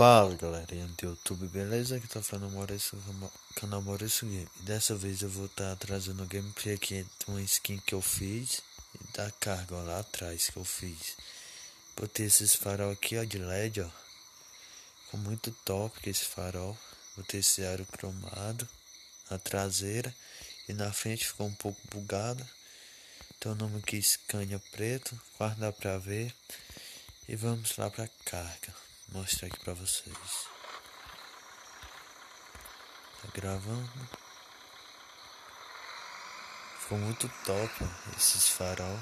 Fala galerinha do YouTube, beleza? Aqui tá falando Maurício, canal Maurício Game. E dessa vez eu vou estar trazendo gameplay aqui de uma skin que eu fiz e da carga ó, lá atrás que eu fiz. Botei esses farol aqui ó, de LED ó. Ficou muito top que esse farol. Botei esse aro cromado na traseira e na frente ficou um pouco bugado. Tem o nome aqui Scania preto, quase dá pra ver. E vamos lá pra carga. Vou mostrar aqui pra vocês. Tá gravando. Ficou muito top ó, esses farol.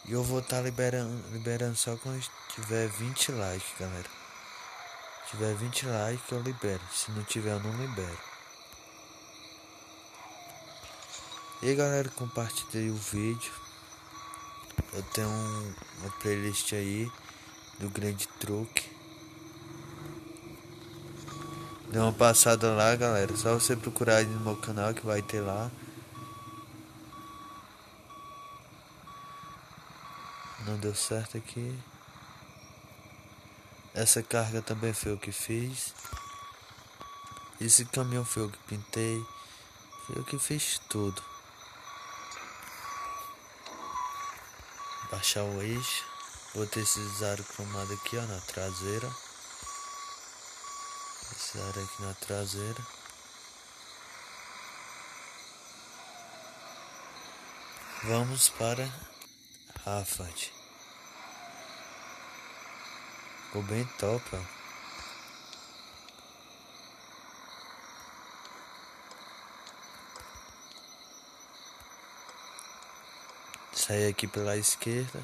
E eu vou estar liberando só quando tiver 20 likes, galera. Se tiver 20 likes eu libero. Se não tiver eu não libero. E aí galera, compartilhei o vídeo. Eu tenho uma playlist aí do Grande Truque. Dê uma passada lá galera. Só você procurar aí no meu canal que vai ter lá. Não deu certo aqui. Essa carga também foi eu que fiz. Esse caminhão foi eu que pintei. Foi eu que fiz tudo. Baixar o eixo. Botei esses aros cromados aqui ó, na traseira. Esse aro aqui na traseira. Vamos para Rafat. Ficou bem top ó. Saí aqui pela esquerda.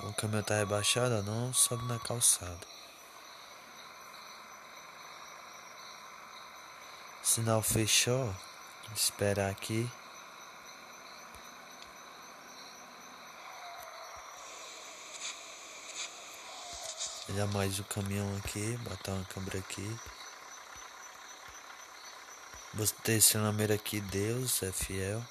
O caminhão tá rebaixado, ó, não sobe na calçada. Sinal fechou. Esperar aqui. Olha mais o caminhão aqui. Botar uma câmera aqui. Botei esse número aqui. Deus é fiel.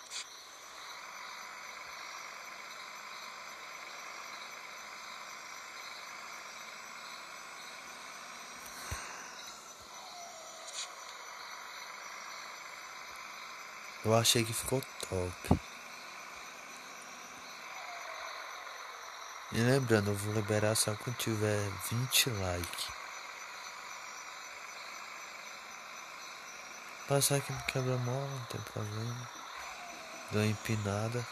Eu achei que ficou top. E lembrando, eu vou liberar só quando tiver 20 likes. Passar aqui no quebra-mola, não tem problema. Deu uma empinada.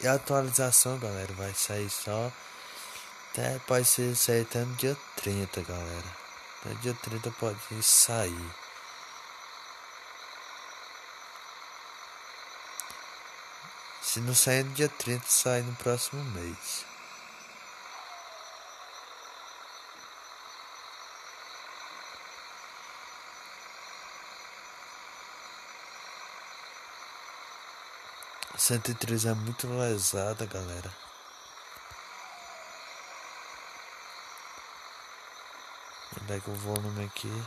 E a atualização, galera, vai sair só. Pode sair até no dia 30, galera. No dia 30 pode sair. Se não sair no dia 30, sai no próximo mês. A 103 é muito lesada, galera. Vou dar o volume aqui.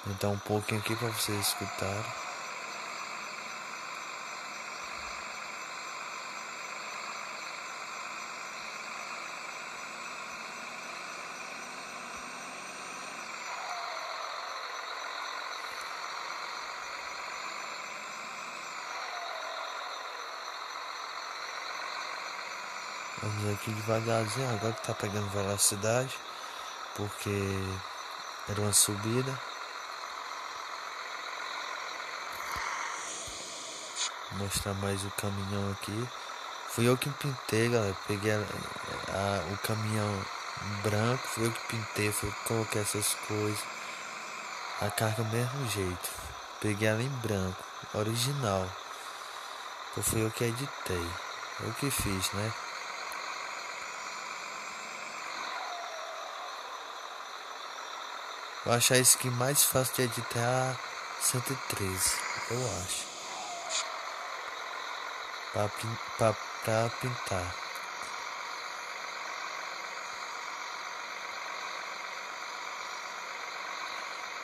Vou dar um pouquinho aqui para vocês escutarem. Vamos aqui devagarzinho, agora que tá pegando velocidade, porque era uma subida. Vou mostrar mais o caminhão aqui. Fui eu que pintei, galera. Peguei o caminhão branco, fui eu que pintei, fui eu que coloquei essas coisas. A carga do mesmo jeito. Peguei ela em branco, original. Então fui eu que editei. Eu que fiz, né? Eu acho a skin mais fácil de editar a 113, eu acho. Pra pintar.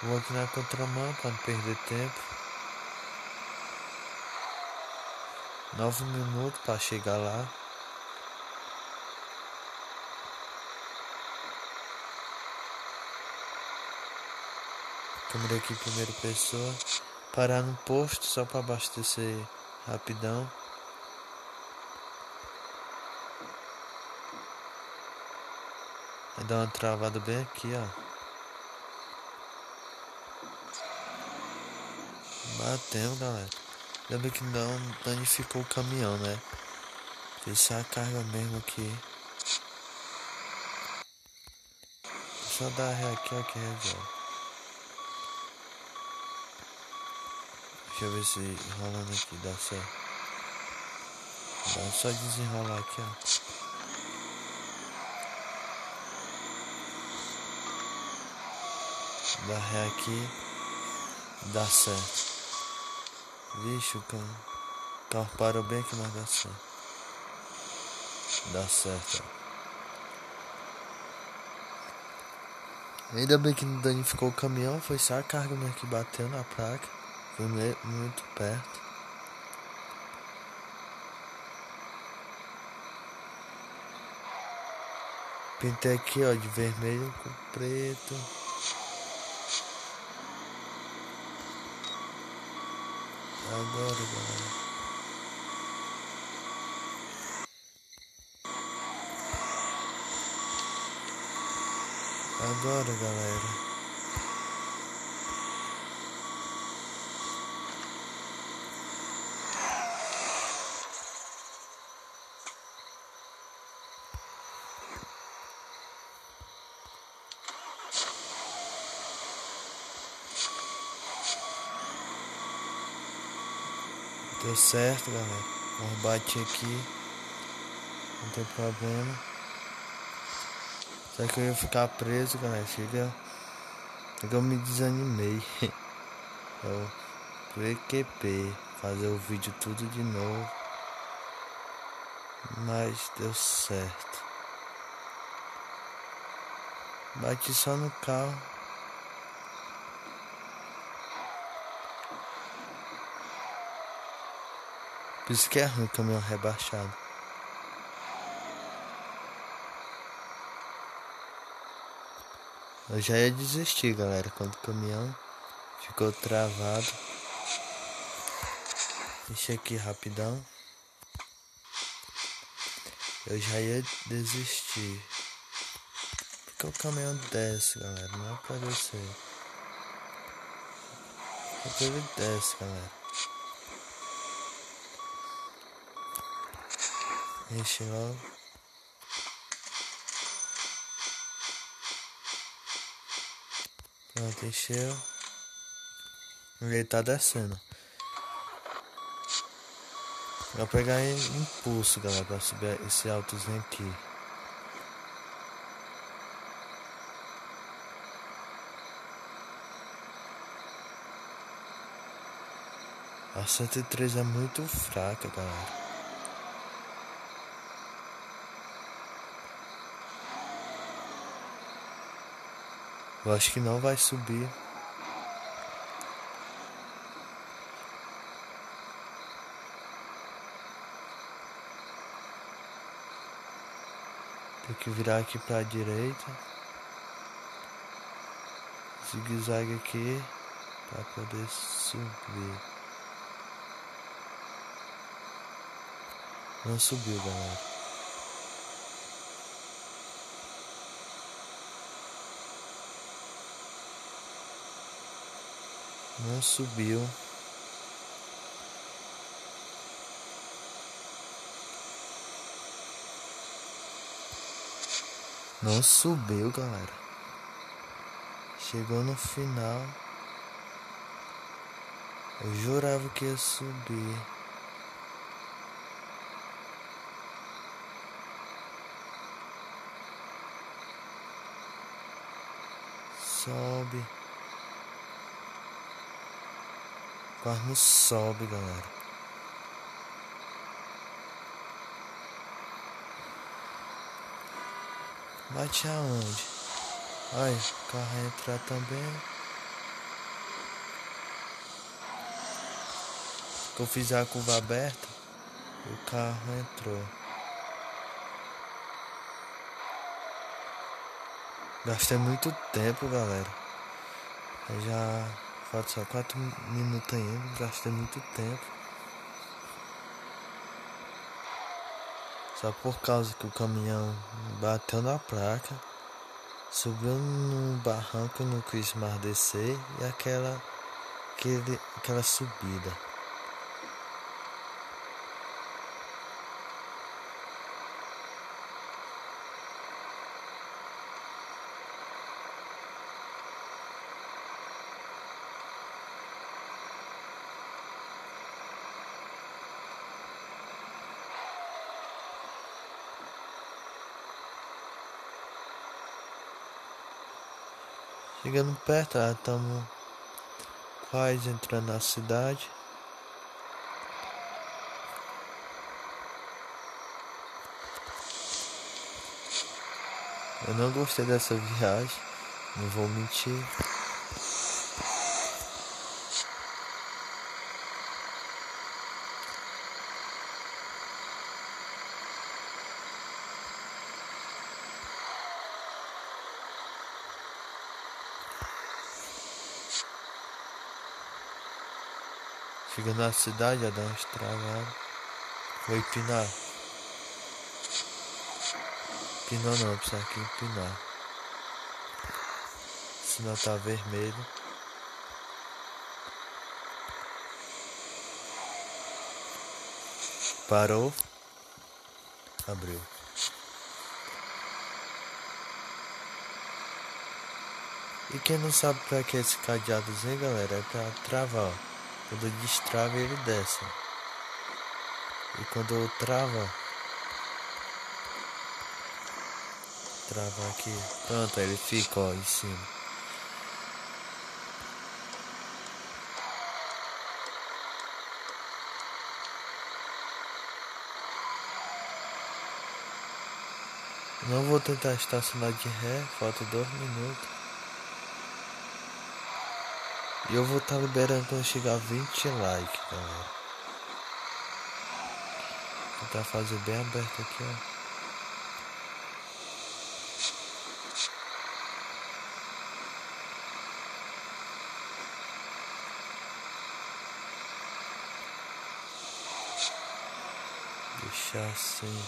Vou aqui na contramão para não perder tempo. 9 minutos para chegar lá. Câmera aqui, primeira pessoa. Parar no posto só para abastecer rapidão. Vai dar uma travada bem aqui, ó. Batemos, galera. Ainda bem que não danificou o caminhão, né? Fez só a carga mesmo aqui. Só dar ré aqui, ó, que resolve. Deixa eu ver se rolando aqui dá certo. Dá só desenrolar aqui, ó. Dá ré aqui. Dá certo. Vixe, o carro parou bem aqui, mas dá certo. Dá certo, ó. Ainda bem que não danificou o caminhão. Foi só a carga mesmo que bateu na placa. Foi muito perto. Pintei aqui, ó, de vermelho com preto. Agora, galera. Agora, galera. Deu certo, galera. Vamos bater aqui. Não tem problema. Só que eu ia ficar preso, galera. Chega eu me desanimei. Eu fui QP. Fazer o vídeo tudo de novo. Mas deu certo. Bati só no carro. Por isso que é ruim o caminhão rebaixado. Eu já ia desistir, galera, quando o caminhão ficou travado. Deixa aqui rapidão. Eu já ia desistir. Porque o caminhão desce, galera. Não é pra descer. Porque ele desce, galera. Enche logo. Pronto, encheu. Ele tá descendo. Vou pegar impulso, galera, pra subir esse altozinho aqui. A 103 é muito fraca, galera. Eu acho que não vai subir. Tem que virar aqui pra direita. Zigue-zague aqui pra poder subir. Não subiu, galera. Não subiu. Não subiu, galera. Chegou no final. Eu jurava que ia subir. Sobe. Quase não sobe, galera. Bate aonde? Olha, o carro vai entrar também. Que eu fiz a curva aberta. O carro entrou. Gastei muito tempo, galera. Já falta só 4 minutos ainda. Gastei muito tempo. Só por causa que o caminhão bateu na placa. Subiu num barranco e não quis mais descer. E aquela subida. Chegando perto, estamos quase entrando na cidade. Eu não gostei dessa viagem, não vou mentir. Chegando na cidade, já dá umas travadas. Vou empinar. Empinar não, precisa aqui empinar. O sinal tá vermelho. Parou. Abriu. E quem não sabe pra que esse cadeadozinho, galera, é pra travar, ó. Quando eu destravo ele desce. E quando eu travo, trava aqui. Pronto, ele fica, ó, em cima. Não vou tentar estacionar de ré, falta 2 minutos. E eu vou estar liberando quando chegar a 20 likes, galera. Vou tentar fazer bem aberto aqui, ó. Deixar assim.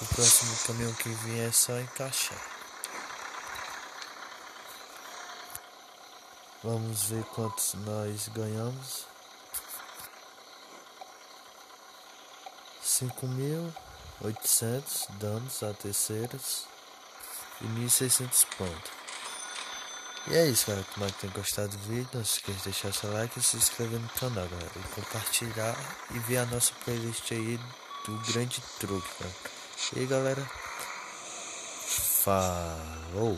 O próximo caminhão que vier é só encaixar. Vamos ver quantos nós ganhamos. 5.800 danos a terceiros e 1.600 pontos. E é isso, galera. Tomara que tenham gostado do vídeo. Não se esqueça de deixar seu like e se inscrever no canal, galera. E compartilhar e ver a nossa playlist aí do Grande Truque, cara. E aí, galera. Falou!